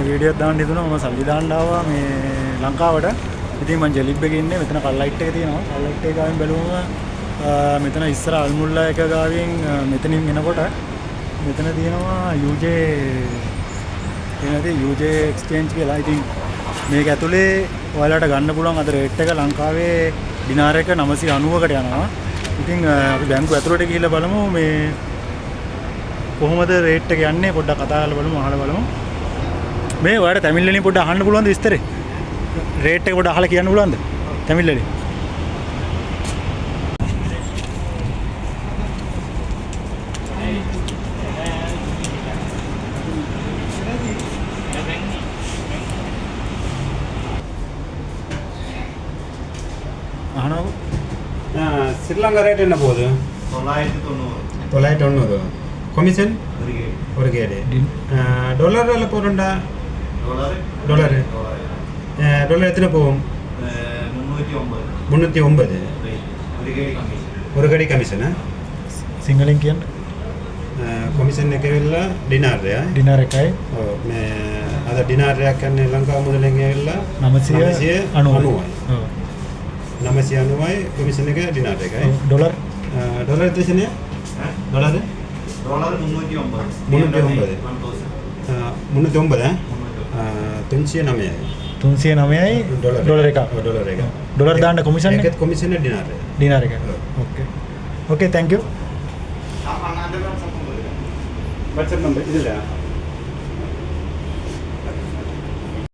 වීඩියෝයක් දාන්න හිතුණා මම සල්ලි දාන්න ආවා මේ ලංකාවට. ඉතින් මම ජෙලිබ් එකේ ඉන්නේ මෙතන කල් ලයිට් එක තියෙනවා. කල් ලයිට් එක ගාවින් බැලුවම මෙතන ඉස්සර අල්මුල්ලා එක ගාවින් මෙතනින් එනකොට මෙතන තියෙනවා UJ එනදී UJ එක්ස්චේන්ජ් කියලා. ඉතින් මේක ඇතුලේ ඔයාලට ගන්න පුළුවන් අද රේට් එක ලංකාවේ දිනාර එක 990කට යනවා. ඉතින් අපි බැංකුව ඇතුලට ගිහිල්ලා බලමු මේ කොහොමද රේට් එක යන්නේ පොඩ්ඩක් කතා කරලා බලමු අහලා බලමු. මේ ඔයාලට තමිල් වලින් පොඩ්ඩක් අහන්න පුළුවන්ද විස්තරේ? රේට් එක පොඩ්ඩක් අහලා කියන්න පුළුවන්ද? තමිල් වලින්. ශ්‍රී ලංකා රේට් என்ன போகுது 990 கமிஷன் ஒரு கேடு டாலர் எல்லாம் போறண்டா டாலர் எத்தனை போகும் 309 ஒரு கேடி கமிஷன் සිංහලෙන් කියන්න කොමිෂන් එක ඇවිල්ලා ඩිනාර් එකයි ඔව් මේ අද ඩිනාරයක් කියන්නේ ලංකාව මුදලෙන් ඇවිල්ලා 990යි ඔව් 990යි කොමිෂන් එක ඩිනාර් එකයි ඩොලර් එතනනේ ඩොලර් 309 309යි ඩොලර් එක ඩොලර් දාන්න කොමිෂන් එකත් කොමිෂන් ඩිනාර් එක ඕකේ thank you WhatsApp number ഇതില്ല